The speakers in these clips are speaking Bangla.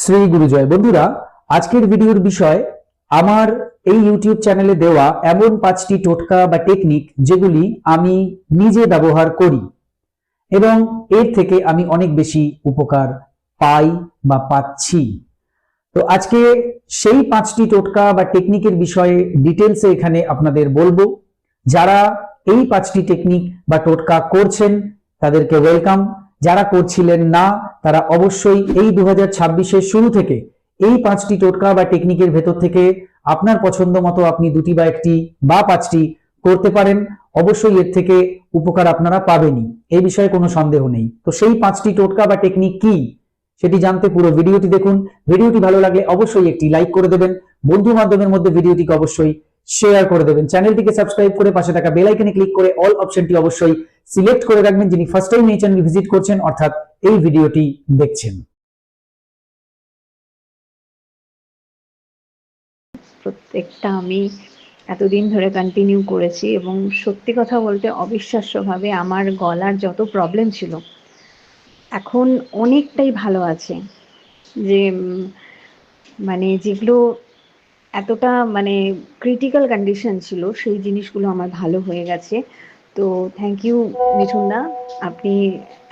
শ্রী গুরুজয়। বন্ধুরা, আজকের ভিডিওর বিষয় আমার এই ইউটিউব চ্যানেলে দেওয়া এমন 5টি টোটকা বা টেকনিক যেগুলি আমি নিজে ব্যবহার করি এবং এর থেকে আমি অনেক বেশি উপকার পাই বা পাচ্ছি। তো আজকে সেই 5টি টোটকা বা টেকনিকের বিষয়ে ডিটেলসে এখানে আপনাদের বলবো। যারা এই 5টি টেকনিক বা টোটকা করছেন তাদেরকে ওয়েলকাম, যারা করছিলেন না তারা অবশ্যই এই 2026-এর শুরু থেকে এই 5টি টোটকা বা টেকনিকের ভেতর থেকে আপনার পছন্দ মতো আপনি 2টি বা 1টি বা 5টি করতে পারেন। অবশ্যই এর থেকে উপকার আপনারা পাবেনই, এই বিষয়ে কোনো সন্দেহ নেই। তো সেই 5টি টোটকা বা টেকনিক কি সেটি জানতে পুরো ভিডিওটি দেখুন। ভিডিওটি ভালো লাগলে অবশ্যই একটি লাইক করে দেবেন, বন্ধু বান্ধবের মধ্যে ভিডিওটিকে অবশ্যই শেয়ার করে দেবেন, চ্যানেলটিকে সাবস্ক্রাইব করে পাশে থাকা বেল আইকনে ক্লিক করে অল অপশনটি অবশ্যই সিলেক্ট করে রাখবেন যিনি ফার্স্ট টাইম এই চ্যানেল ভিজিট করছেন অর্থাৎ এই ভিডিওটি দেখছেন। প্রত্যেকটা আমি এতদিন ধরে কন্টিনিউ করেছি এবং সত্যি কথা বলতে অবিশ্বাস্যভাবে আমার গলার যত প্রবলেম ছিল এখন অনেকটাই ভালো আছে। যে মানে যেগুলো এতটা ক্রিটিক্যাল কন্ডিশন ছিল সেই জিনিসগুলো আমার ভালো হয়ে গেছে। তো থ্যাংক ইউ মিঠুন দা, আপনি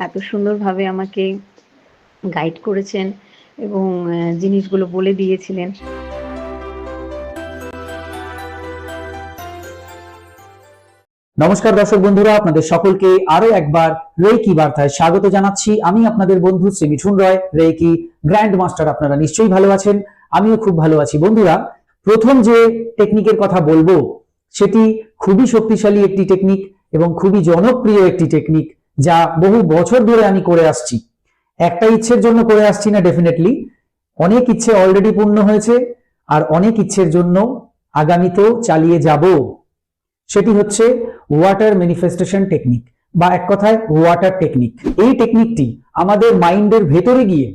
এত সুন্দরভাবে আমাকে গাইড করেছেন এবং জিনিসগুলো বলে দিয়েছিলেন। নমস্কার দর্শক বন্ধুরা, আপনাদের সকলকে আরো একবার রেকি বার্তায় স্বাগত জানাচ্ছি। আমি আপনাদের বন্ধু শ্রী মিঠুন রয়, রেকি গ্র্যান্ড মাস্টার। আপনারা নিশ্চয়ই ভালো আছেন, আমিও খুব ভালো আছি। বন্ধুরা, প্রথম যে টেকনিকের কথা বলবো সেটি খুবই শক্তিশালী একটি টেকনিক এবং খুবই জনপ্রিয় একটি টেকনিক, যা বহু বছর ধরে আমি করে আসছি। একটা ইচ্ছের জন্য করে আসছি না, ডেফিনেটলি অনেক ইচ্ছে অলরেডি পূর্ণ হয়েছে আর অনেক ইচ্ছের জন্য আগামীতেও চালিয়ে যাব। সেটি হচ্ছে ওয়াটার ম্যানিফেস্টেশন টেকনিক বা এক কথায় ওয়াটার টেকনিক। এই টেকনিকটি আমাদের মাইন্ডের ভেতরে গিয়ে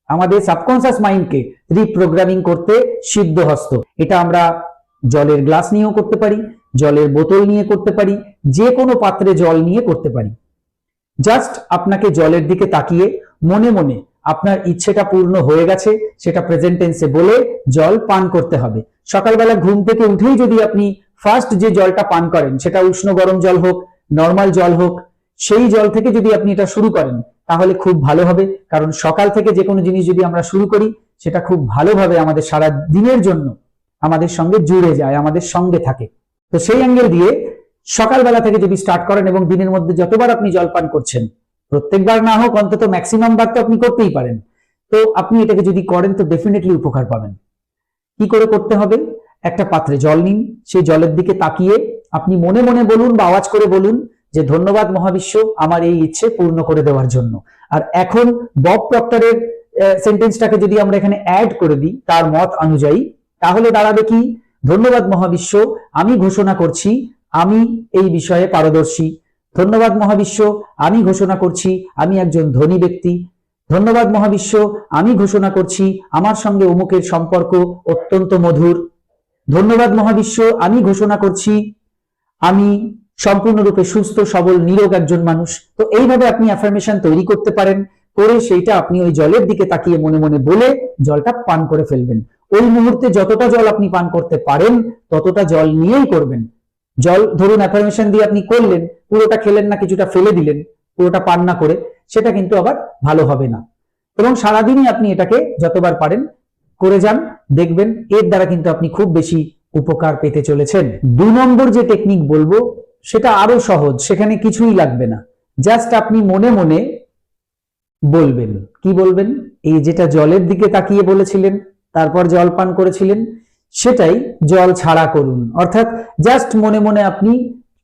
আমাদের সাবকনসিয়াস মাইন্ডকে রিপ্রোগ্রামিং করতে সিদ্ধহস্ত। এটা আমরা জলের গ্লাস নিয়েও করতে পারি, জলের বোতল নিয়ে করতে পারি, যে কোনো পাত্রে জল নিয়ে করতে পারি। জাস্ট আপনাকে জলের দিকে তাকিয়ে মনে মনে আপনার ইচ্ছেটা পূর্ণ হয়ে গেছে সেটা প্রেজেন্ট টেন্সে বলে জল পান করতে হবে। সকালবেলা ঘুম থেকে উঠেই যদি আপনি ফার্স্ট যে জলটা পান করেন, সেটা উষ্ণ গরম জল হোক, নর্মাল জল হোক, সেই জল থেকে যদি আপনি এটা শুরু করেন তাহলে খুব ভালো হবে। কারণ সকাল থেকে যে কোনো জিনিস যদি আমরা শুরু করি সেটা খুব ভালোভাবে আমাদের সারা দিনের জন্য আমাদের সঙ্গে জুড়ে যায়, আমাদের সঙ্গে থাকে। তো সেই অ্যাঙ্গেল দিয়ে সকালবেলা থেকে যদি স্টার্ট করেন এবং দিনের মধ্যে যতবার আপনি জল পান করছেন, প্রত্যেকবার না হোক অন্তত ম্যাক্সিমাম বার তো আপনি করতেই পারেন, তো আপনি এটাকে যদি করেন তো ডেফিনেটলি উপকার পাবেন। কি করে করতে হবে? একটা পাত্রে জল নিন, সেই জলের দিকে তাকিয়ে আপনি মনে মনে বলুন বা আওয়াজ করে বলুন যে ধন্যবাদ মহাবিশ্ব আমার এই ইচ্ছে পূর্ণ করে দেওয়ার জন্য। আর এখন বব প্রক্টরের সেন্টেন্সটাকে যদি আমরা এখানে অ্যাড করে দিই তার মত অনুযায়ী, তাহলে দাঁড়াবে কি? ধন্যবাদ মহাবিশ্ব, আমি ঘোষণা করছি আমি এই বিষয়ে পারদর্শী। ধন্যবাদ মহাবিশ্ব, আমি ঘোষণা করছি আমি একজন ধনী ব্যক্তি। ধন্যবাদ মহাবিশ্ব, আমি ঘোষণা করছি আমার সঙ্গে অমুকের সম্পর্ক অত্যন্ত মধুর। ধন্যবাদ মহাবিশ্ব, আমি ঘোষণা করছি আমি সম্পূর্ণরূপে সুস্থ সবল নিরোগ একজন মানুষ। তো এইভাবে আপনি অ্যাফার্মেশন তৈরি করতে পারেন, করে সেইটা আপনি ওই জলের দিকে তাকিয়ে মনে মনে বলে জলটা পান করে ফেলবেন। ওই মুহূর্তে যতটা জল আপনি পান করতে পারেন ততটা জল নিয়েই করবেন। জল ধরুন অ্যাফার্মেশন দিয়ে আপনি করলেন, পুরোটা খেলেন না, কিছুটা ফেলে দিলেন, পুরোটা পান না করে, সেটা কিন্তু আবার ভালো হবে না। এবং সারাদিনই আপনি এটাকে যতবার পারেন করে যান, দেখবেন এর দ্বারা কিন্তু আপনি খুব বেশি উপকার পেতে চলেছেন। 2 নম্বর যে টেকনিক বলবো সেটা আরো সহজ, সেখানে কিছুই লাগবে না, জাস্ট আপনি মনে মনে বলবেন। কি বলবেন? এই যেটা জলের দিকে তাকিয়ে বলেছিলেন তারপর জল পান করেছিলেন সেটাই জল ছাড়া করুন। অর্থাৎ জাস্ট মনে মনে আপনি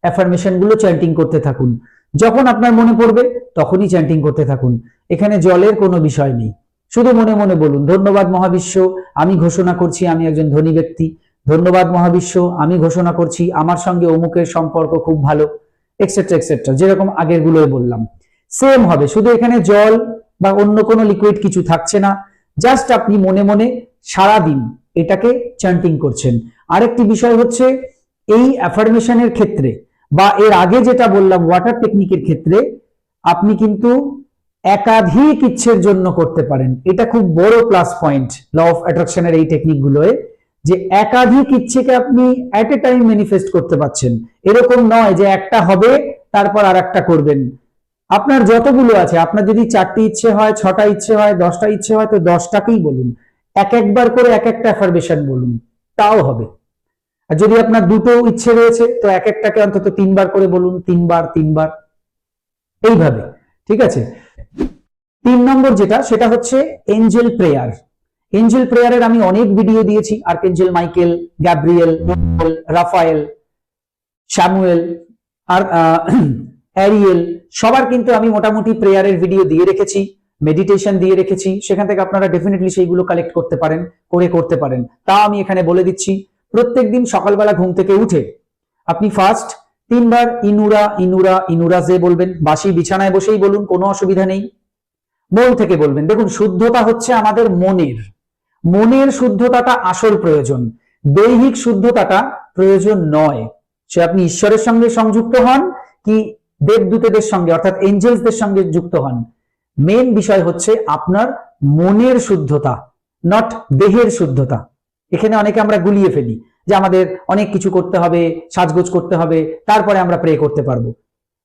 অ্যাফার্মেশন গুলো চ্যান্টিং করতে থাকুন। যখন আপনার মনে পড়বে তখনই চ্যান্টিং করতে থাকুন, এখানে জলের কোনো বিষয় নেই। শুধু মনে মনে বলুন ধন্যবাদ মহাবিশ্ব, আমি ঘোষণা করছি আমি একজন ধনী ব্যক্তি। ধন্যবাদ মহাবিশ্ব, আমি ঘোষণা করছি আমার সঙ্গে অমুকের সম্পর্ক খুব ভালো, এক্সেট্রা এক্সেট্রা, যেরকম আগের গুলোই বললাম সেম হবে, শুধু এখানে জল বা অন্য কোনো লিকুইড কিছু থাকছে না। জাস্ট আপনি মনে মনে সারাদিন এটাকে চ্যান্টিং করছেন। আরেকটি বিষয় হচ্ছে এই অ্যাফার্মেশনের ক্ষেত্রে বা এর আগে যেটা বললাম ওয়াটার টেকনিকের ক্ষেত্রে আপনি কিন্তু একাধিক ইচ্ছের জন্য করতে পারেন। এটা খুব বড় প্লাস পয়েন্ট ল অফ অ্যাট্রাকশনের এই টেকনিক গুলোয়, যে একাধিক ইচ্ছেকে আপনি এট এ টাইম ম্যানিফেস্ট করতে পারছেন। এরকম নয় যে একটা হবে তারপর আর একটা করবেন। আপনার যতগুলো আছে, আপনার যদি 4টি ইচ্ছে হয়, 6টা ইচ্ছে হয়, 10টা ইচ্ছে হয়, তো 10টাকেই বলুন, একবার করে এক একটা অ্যাফার্মেশন বলুন, তাও হবে। আর যদি আপনার 2টো ইচ্ছে রয়েছে, তো এক একটাকে অন্তত 3বার করে বলুন, 3বার এইভাবে। ঠিক আছে। 3 নম্বর যেটা, সেটা হচ্ছে এঞ্জেল প্রেয়ার। এঞ্জেল প্রেয়ারের আমি অনেক ভিডিও দিয়েছি, archangel Michael, Gabriel, Raphael, Samuel আর অ্যারিয়েল, সবার কিন্তু আমি মোটামুটি প্রেয়ারের ভিডিও দিয়ে রেখেছি, মেডিটেশন দিয়ে রেখেছি। সেখান থেকে আপনারা ডেফিনেটলি সেইগুলো কালেক্ট করতে পারেন, করতে পারেন। তা আমি এখানে বলে দিচ্ছি, প্রত্যেকদিন সকালবেলা ঘুম থেকে উঠে আপনি ফার্স্ট 3বার ইনুরা ইনুরা ইনুরাজে বলবেন। বাসি বিছানায় বসেই বলুন, কোনো অসুবিধা নেই, মন থেকে বলবেন। দেখুন, শুদ্ধতা হচ্ছে আমাদের মনের শুদ্ধতাটা আসল প্রয়োজন, দৈহিক শুদ্ধতাটা প্রয়োজন নয়। সে আপনি ঈশ্বরের সঙ্গে সংযুক্ত হন কি দেবদূতদের সঙ্গে অর্থাৎ এঞ্জেলসদের সঙ্গে যুক্ত হন, মেন বিষয় হচ্ছে আপনার মনের শুদ্ধতা, নট দেহের শুদ্ধতা। এখানে অনেকে আমরা গুলিয়ে ফেলি যে আমাদের অনেক কিছু করতে হবে, সাজগোজ করতে হবে, তারপরে আমরা প্রে করতে পারবো।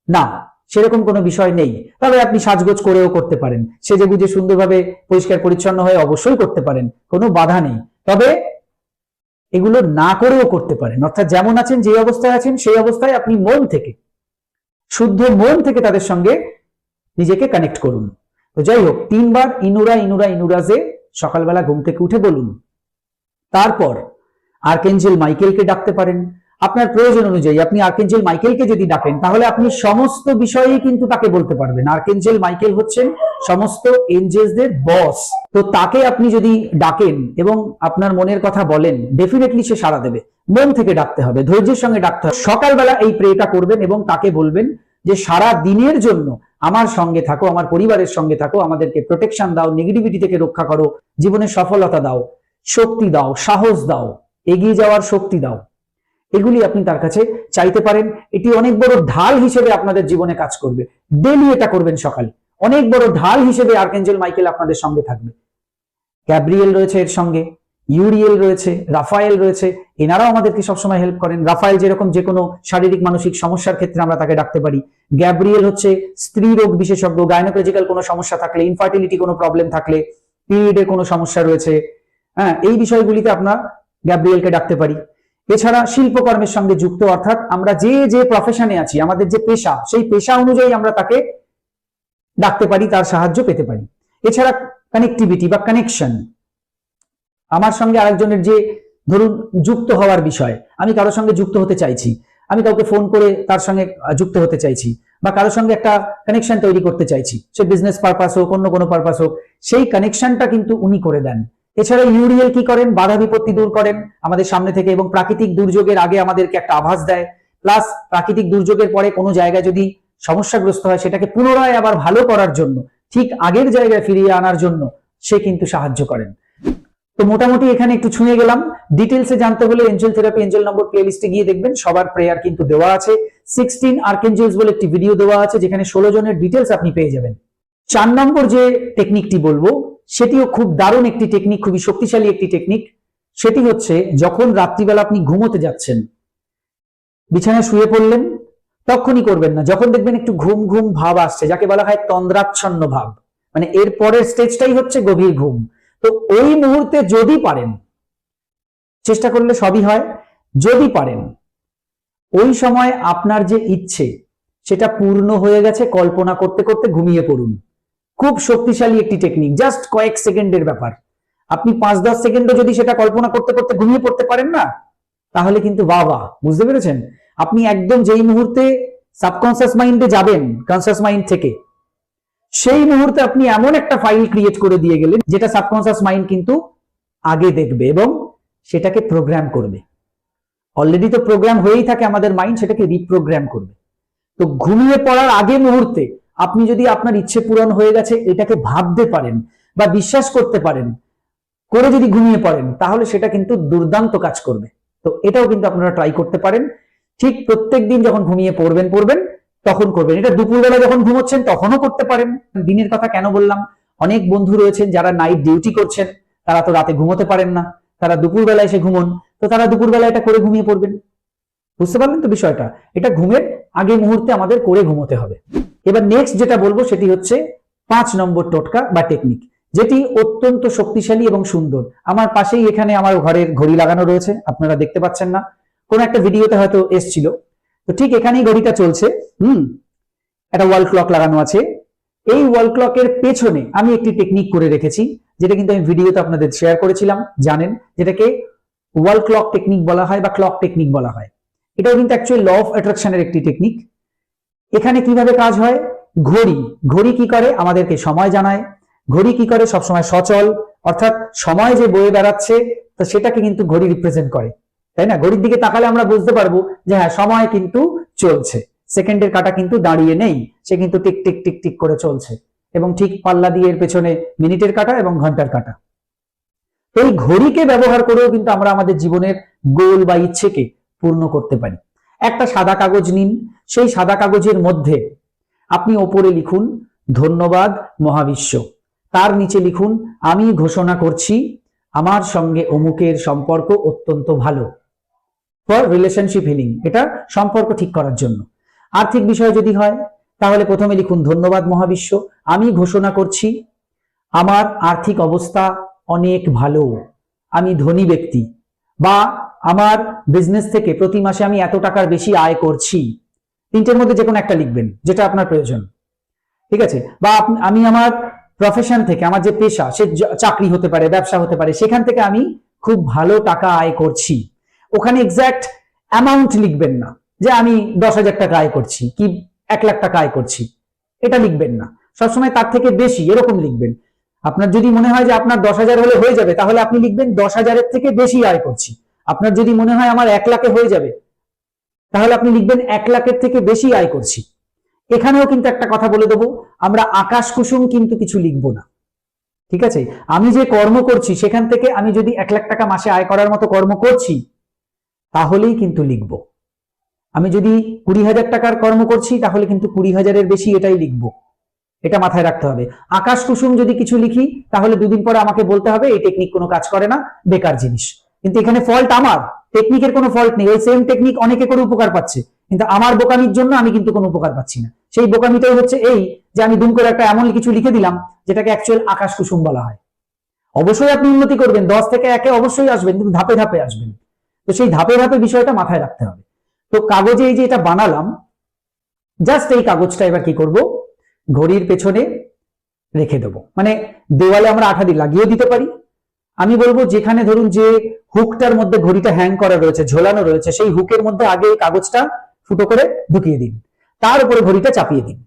না, সেরকম কোনো বিষয় নেই। তবে আপনি সাজগোজ করেও করতে পারেন, সেজে গুজে সুন্দরভাবে পরিষ্কার পরিচ্ছন্ন হয়ে অবশ্যই করতে পারেন, কোনো বাধা নেই। তবে এগুলো না করেও করতে পারেন, অর্থাৎ যেমন আছেন, যে অবস্থায় আছেন সেই অবস্থায় আপনি মন থেকে, শুদ্ধ মন থেকে তাদের সঙ্গে নিজেকে কানেক্ট করুন। তো যাই হোক, 3বার ইনুরা ইনুরা ইনুরাজে সকালবেলা ঘুম থেকে উঠে বলুন। তারপর আর্কেঞ্জেল মাইকেলকে ডাকতে পারেন। আপনার প্রয়োজন অনুযায়ী আপনি আর্কেঞ্জেল মাইকেলকে যদি ডাকেন, তাহলে আপনি সমস্ত বিষয়েই কিন্তু তাকে বলতে পারবেন। আর্কেঞ্জেল মাইকেল হচ্ছেন সমস্ত এঞ্জেলসদের বস। তো তাকে আপনি যদি ডাকেন এবং আপনার মনের কথা বলেন, ডেফিনেটলি সে সাড়া দেবে। মন থেকে ডাকতে হবে, ধৈর্যের সঙ্গে ডাকতে হবে। সকালবেলা এই প্রেটা করবেন এবং তাকে বলবেন যে সারা দিনের জন্য আমার সঙ্গে থাকো, আমার পরিবারের সঙ্গে থাকো, আমাদেরকে প্রোটেকশন দাও, নেগেটিভিটি থেকে রক্ষা করো, জীবনে সফলতা দাও, শক্তি দাও, সাহস দাও, এগিয়ে যাওয়ার শক্তি দাও। এগুলি আপনি তার কাছে চাইতে পারেন। এটি অনেক বড় ঢাল হিসেবে আপনাদের জীবনে কাজ করবে। ডেলি এটা করবেন সকালে, অনেক বড় ঢাল হিসেবে আর্কেঞ্জেল মাইকেল আপনাদের সঙ্গে থাকবে। গ্যাব্রিয়েল রয়েছে এর সঙ্গে, ইউরিয়েল রয়েছে, রাফায়েল রয়েছে, এনারাও আমাদেরকে সবসময় হেল্প করেন। রাফায়েল যেরকম যে কোনো শারীরিক মানসিক সমস্যার ক্ষেত্রে আমরা তাকে ডাকতে পারি। গ্যাব্রিয়েল হচ্ছে স্ত্রী রোগ বিশেষজ্ঞ, গাইনোকোলজিক্যাল কোনো সমস্যা থাকলে, ইনফার্টিলিটি কোনো প্রবলেম থাকলে, পিরিয়ডের কোনো সমস্যা রয়েছে, হ্যাঁ, এই বিষয়গুলিতে আমরা গ্যাব্রিয়েলকে ডাকতে পারি। এছাড়া শিল্পকর্মের সঙ্গে যুক্ত, অর্থাৎ আমরা যে যে প্রফেশনে আছি, আমাদের যে পেশা, সেই পেশা অনুযায়ী আমরা তাকে ডাকতে পারি, তার সাহায্য পেতে পারি। এছাড়া কানেক্টিভিটি বা কানেকশন, আমার সঙ্গে আরেকজনের যে ধরুন যুক্ত হওয়ার বিষয়, আমি কারোর সঙ্গে যুক্ত হতে চাইছি, আমি কাউকে ফোন করে তার সঙ্গে যুক্ত হতে চাইছি, বা কারোর সঙ্গে একটা কানেকশন তৈরি করতে চাইছি, সে বিজনেস পারপাস হোক, অন্য কোনো পারপাস হোক, সেই কানেকশনটা কিন্তু উনি করে দেন। এছাড়া ইউরিয়েল কি করেন, বাধা বিপত্তি দূর করেন আমাদের সামনে থেকে, এবং প্রাকৃতিক দুর্যোগের আগে আমাদেরকে একটা আভাস দেয়। প্লাস প্রাকৃতিক দুর্যোগের পরে কোনো জায়গায় যদি সমস্যাগ্রস্ত হয়, সেটাকে পুনরায় আবার ভালো করার জন্য, ঠিক আগের জায়গায় ফিরিয়ে আনার জন্য সে কিন্তু সাহায্য করেন। তো মোটামুটি এখানে একটু ছুঁয়ে গেলাম। ডিটেলসে জানতে হলে এঞ্জেল থেরাপি এঞ্জেল নম্বর প্লেলিস্টে গিয়ে দেখবেন, সবার প্রেয়ার কিন্তু দেওয়া আছে। 16 আর্কেঞ্জেলস বলে একটি ভিডিও দেওয়া আছে, যেখানে 16 জনের ডিটেলস আপনি পেয়ে যাবেন। 4 নম্বর যে টেকনিকটি বলবো, সেটিও খুব দারুণ একটি টেকনিক, খুবই শক্তিশালী একটি টেকনিক। সেটি হচ্ছে, যখন রাত্রিবেলা আপনি ঘুমোতে যাচ্ছেন, বিছানায় শুয়ে পড়লেন, তখনই করবেন না। যখন দেখবেন একটু ঘুম ঘুম ভাব আসছে, যাকে বলা হয় তন্দ্রাচ্ছন্ন ভাব, মানে এর পরের স্টেজটাই হচ্ছে গভীর ঘুম, তো ওই মুহূর্তে যদি পারেন, চেষ্টা করলে সবই হয়, যদি পারেন ওই সময় আপনার যে ইচ্ছে সেটা পূর্ণ হয়ে গেছে কল্পনা করতে করতে ঘুমিয়ে পড়ুন। খুব শক্তিশালী একটি টেকনিক, জাস্ট কয়েক সেকেন্ডের ব্যাপার। আপনি 5-10 সেকেন্ডও যদি সেটা কল্পনা করতে করতে ঘুমিয়ে পড়তে পারেন না, তাহলে কিন্তু বাহ, বুঝতে পেরেছেন? আপনি একদম যেই মুহূর্তে সাবকনসিয়াস মাইন্ডে যাবেন কনসিয়াস মাইন্ড থেকে, সেই মুহূর্তে আপনি এমন একটা ফাইল ক্রিয়েট করে দিয়ে গেলেন, যেটা সাবকনসিয়াস মাইন্ড কিন্তু আগে দেখবে এবং সেটাকে প্রোগ্রাম করবে। অলরেডি তো প্রোগ্রাম হয়েই থাকে আমাদের মাইন্ড, সেটাকে রিপ্রোগ্রাম করবে। তো ঘুমিয়ে পড়ার আগে মুহূর্তে আপনি যদি আপনার ইচ্ছে পূরণ হয়ে গেছে এটাকে ভাবতে পারেন বা বিশ্বাস করতে পারেন, করে যদি ঘুমিয়ে পড়েন, তাহলে সেটা কিন্তু দুর্দান্ত কাজ করবে। তো এটাও কিন্তু আপনারা ট্রাই করতে পারেন। ঠিক প্রত্যেকদিন যখন ঘুমিয়ে পড়বেন, তখন করবেন। এটা দুপুরবেলা যখন ঘুমোচ্ছেন তখনও করতে পারেন। দিনের কথা কেন বললাম, অনেক বন্ধু রয়েছেন যারা নাইট ডিউটি করছেন, তারা তো রাতে ঘুমোতে পারেন না, তারা দুপুরবেলা এসে ঘুমোন, তো তারা দুপুরবেলা এটা করে ঘুমিয়ে পড়বেন। বুঝতে পারলেন তো বিষয়টা? এটা ঘুমের আগে মুহূর্তে আমাদের করে ঘুমোতে হবে। এবার নেক্সট যেটা বলবো সেটি হচ্ছে 5 নম্বর টোটকা বা টেকনিক, যেটি অত্যন্ত শক্তিশালী এবং সুন্দর। আমার পাশেই এখানে আমার ঘরের ঘড়ি লাগানো রয়েছে, আপনারা দেখতে পাচ্ছেন না, কোন একটা ভিডিওতে হয়তো এসছিল, তো ঠিক এখানেই ঘড়িটা চলছে। একটা ওয়াল ক্লক লাগানো আছে। এই ওয়াল ক্লকের পেছনে আমি একটি টেকনিক করে রেখেছি, যেটা কিন্তু আমি ভিডিওতে আপনাদের শেয়ার করেছিলাম, জানেন, যেটাকে ওয়াল ক্লক টেকনিক বলা হয় বা ক্লক টেকনিক বলা হয়। এটাও কিন্তু অ্যাকচুয়ালি ল অফ অ্যাট্রাকশনের একটি টেকনিক। এখানে কিভাবে কাজ হয়, ঘড়ি কি করে, আমাদেরকে সময় জানায়। ঘড়ি কি করে, সবসময় সচল, অর্থাৎ সময় যে বয়ে বেড়াচ্ছে তা সেটাকে কিন্তু ঘড়ি রিপ্রেজেন্ট করে, তাই না? ঘড়ির দিকে তাকালে আমরা বুঝতে পারবো যে হ্যাঁ, সময় কিন্তু চলছে, সেকেন্ডের কাঁটা কিন্তু দাঁড়িয়ে নেই, সে কিন্তু টিক টিক টিক টিক করে চলছে, এবং ঠিক পাল্লা দিয়ে এর পেছনে মিনিটের কাঁটা এবং ঘন্টার কাঁটা। তো এই ঘড়িকে ব্যবহার করেও কিন্তু আমরা আমাদের জীবনের গোল বা ইচ্ছেকে পূর্ণ করতে পারি। একটা সাদা কাগজ নিন, সেই সাদা কাগজের মধ্যে আপনি ওপরে লিখুন ধন্যবাদ মহাবিশ্ব, তার নিচে লিখুন আমি ঘোষণা করছি আমার সঙ্গে অমুকের সম্পর্ক অত্যন্ত ভালো, ফর রিলেশনশিপ হিলিং, এটা সম্পর্ক ঠিক করার জন্য। আর্থিক বিষয় যদি হয় তাহলে প্রথমে লিখুন ধন্যবাদ মহাবিশ্ব, আমি ঘোষণা করছি আমার আর্থিক অবস্থা অনেক ভালো, আমি ধনী ব্যক্তি, বা আমার বিজনেস থেকে প্রতি মাসে আমি এত টাকার বেশি আয় করছি। তিনটের মধ্যে যে কোনো একটা লিখবেন, যেটা আপনার প্রয়োজন, ঠিক আছে? বা আমি আমার প্রফেশন থেকে, আমার যে পেশা, সে চাকরি হতে পারে, ব্যবসা হতে পারে, সেখান থেকে আমি খুব ভালো টাকা আয় করছি। ওখানে এক্সাক্ট অ্যামাউন্ট লিখবেন না, যে আমি 10,000 টাকা আয় করছি কি 1 লাখ টাকা আয় করছি, এটা লিখবেন না। সবসময় তার থেকে বেশি এরকম লিখবেন। আপনার যদি মনে হয় যে আপনার 10,000 হলে হয়ে যাবে, তাহলে আপনি লিখবেন 10,000-এর থেকে বেশি আয় করছি। আপনার যদি মনে হয় আমার 1 লাখে হয়ে যাবে, তাহলে আপনি লিখবেন 1 লাখের থেকে বেশি আয় করছি। এখানেও কিন্তু একটা কথা বলে দেবো, আমরা আকাশ কুসুম কিন্তু কিছু লিখবো না, ঠিক আছে? আমি যে কর্ম করছি সেখান থেকে আমি যদি 1 লাখ টাকা মাসে আয় করার মতো কর্ম করছি, তাহলেই কিন্তু লিখবো। আমি যদি 20,000 টাকার কর্ম করছি, তাহলে কিন্তু 20,000-এর বেশি এটাই লিখবো। এটা মাথায় রাখতে হবে। আকাশ কুসুম যদি কিছু লিখি, তাহলে 2 দিন পরে আমাকে বলতে হবে এই টেকনিক কোনো কাজ করে না, বেকার জিনিস। কিন্তু এখানে ফল্ট আমার, টেকনিকের কোনো ফল্ট নেই। ওই সেম টেকনিক অনেকে করে উপকার পাচ্ছে, কিন্তু আমার বোকামির জন্য আমি কিন্তু কোনো উপকার পাচ্ছি না। সেই বোকামিটাই হচ্ছে এই, যে আমি দুম করে একটা এমন কিছু লিখে দিলাম যেটাকে অ্যাকচুয়াল আকাশ কুসুম বলা হয়। অবশ্যই আপনি উন্নতি করবেন, 10 থেকে 1-এ অবশ্যই আসবেন, কিন্তু ধাপে ধাপে আসবেন। তো সেই ধাপে ধাপে বিষয়টা মাথায় রাখতে হবে। তো কাগজে এই যে এটা বানালাম, জাস্ট এই কাগজটা এবার কি করব, ঘড়ির পেছনে রেখে দেবো। মানে দেওয়ালে আমরা আঠা দিয়ে লাগিয়ে দিতে পারি। আমি বলবো যেখানে ধরুন যে হুকটার মধ্যে ঘড়িটা হ্যাং করা রয়েছে, ঝোলানো রয়েছে, সেই হুকের মধ্যে আগে এই কাগজটা ফুটো করে ঢুকিয়ে দিন, তার উপরে ঘড়িটা চাপিয়ে দিন,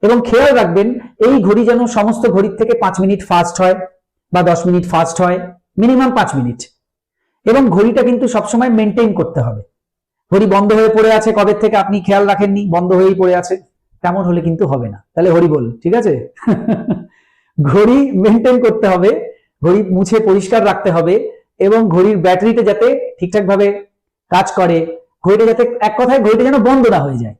এবং খেয়াল রাখবেন এই ঘড়ি যেন সমস্ত ঘড়ির থেকে 5 মিনিট ফাস্ট হয় বা 10 মিনিট ফাস্ট হয়, মিনিমাম 5 মিনিট। এবং ঘড়িটা কিন্তু সবসময় মেনটেন করতে হবে। ঘড়ি বন্ধ হয়ে পড়ে আছে কবে থেকে আপনি খেয়াল রাখেননি, বন্ধ হয়েই পড়ে আছে, তেমন হলে কিন্তু হবে না। তাহলে হরি বল, ঠিক আছে? ঘড়ি মেনটেন করতে হবে, ঘড়ি মুছে পরিষ্কার রাখতে হবে, এবং ঘড়ির ব্যাটারিটা যাতে ঠিকঠাক ভাবে কাজ করে, ঘড়িটা যাতে, এক কথায় ঘড়িটা যেন বন্ধ না হয়ে যায়।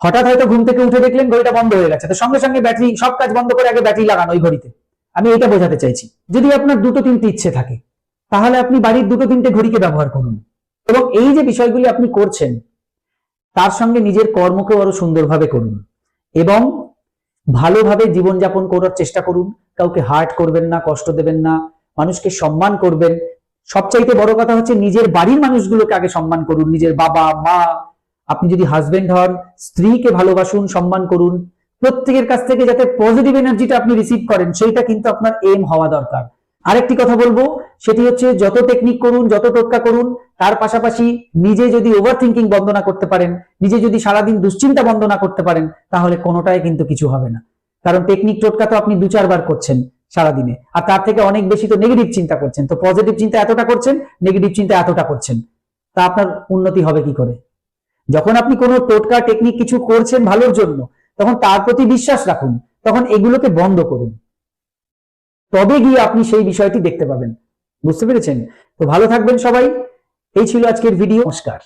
হঠাৎ হয়তো ঘুম থেকে উঠে দেখলেন ঘড়িটা বন্ধ হয়ে গেছে, তো সঙ্গে সঙ্গে ব্যাটারি, সব কাজ বন্ধ করে আগে ব্যাটারি লাগানো ওই ঘড়িতে। আমি এটা বোঝাতে চাইছি। যদি আপনার 2-3টে ইচ্ছে থাকে, তাহলে আপনি বাড়ির 2-3টে ঘড়িকে ব্যবহার করুন, এবং এই যে বিষয়গুলি আপনি করছেন তার সঙ্গে নিজের কর্মকেও আরো সুন্দরভাবে করুন, এবং ভালোভাবে জীবনযাপন করার চেষ্টা করুন। কাউকে হার্ট করবেন না, কষ্ট দেবেন না, মানুষকে সম্মান করবেন। সবচাইতে বড় কথা হচ্ছে নিজের বাড়ির মানুষগুলোকে আগে সম্মান করুন, নিজের বাবা মা, আপনি যদি হাজবেন্ড হন স্ত্রীকে ভালোবাসুন, সম্মান করুন। প্রত্যেকের কাছ থেকে যাতে পজিটিভ এনার্জিটা আপনি রিসিভ করেন, সেইটা কিন্তু আপনার এম হওয়া দরকার। আরেকটি কথা বলবো, সেটি হচ্ছে যত টেকনিক করুন, যত টোটকা করুন, তার পাশাপাশি নিজে যদি ওভার থিঙ্কিং বন্ধ না করতে পারেন, নিজে যদি সারাদিন দুশ্চিন্তা বন্ধ না করতে পারেন, তাহলে কোনোটাই কিন্তু কিছু হবে না। কারণ টেকনিক টোটকা তো আপনি 2-4 বার করছেন সারাদিনে, আর তার থেকে অনেক বেশি তো নেগেটিভ চিন্তা করছেন। তো পজিটিভ চিন্তা এতটা করছেন, নেগেটিভ চিন্তা এতটা করছেন, তা আপনার উন্নতি হবে কি করে? যখন আপনি কোনো টোটকা টেকনিক কিছু করছেন ভালোর জন্য, তখন তার প্রতি বিশ্বাস রাখুন, তখন এগুলোকে বন্ধ করুন, তবে গিয়ে আপনি সেই বিষয়টি দেখতে পাবেন। বুঝতে পেরেছেন? তো ভালো থাকবেন সবাই। এই ছিল আজকের ভিডিও। নমস্কার।